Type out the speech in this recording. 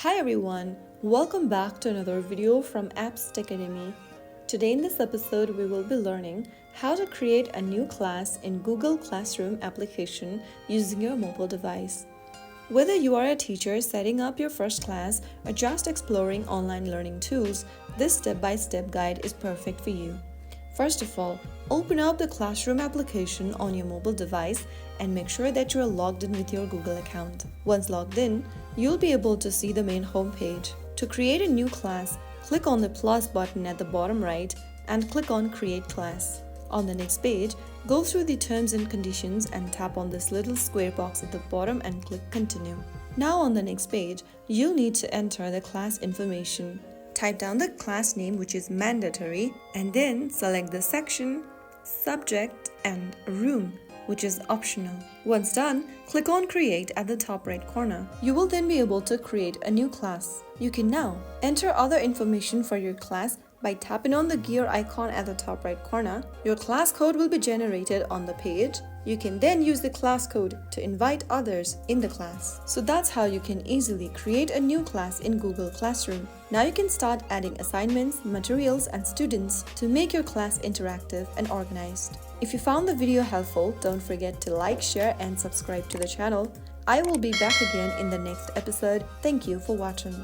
Hi everyone, welcome back to another video from Apps Academy. Today in this episode we will be learning how to create a new class in Google Classroom application using your mobile device. Whether you are a teacher setting up your first class or just exploring online learning tools, this step-by-step guide is perfect for you. First of all, open up the Classroom application on your mobile device and make sure that you are logged in with your Google account. Once logged in, you'll be able to see the main home page. To create a new class, click on the plus button at the bottom right and click on Create Class. On the next page, go through the terms and conditions and tap on this little square box at the bottom and click Continue. Now on the next page, you'll need to enter the class information. Type down the class name, which is mandatory, and then select the section, subject, and room, which is optional. Once done, click on Create at the top right corner. You will then be able to create a new class. You can now enter other information for your class by tapping on the gear icon at the top right corner. Your class code will be generated on the page. You can then use the class code to invite others in the class. So that's how you can easily create a new class in Google Classroom. Now you can start adding assignments, materials, and students to make your class interactive and organized. If you found the video helpful, don't forget to like, share, and subscribe to the channel. I will be back again in the next episode. Thank you for watching.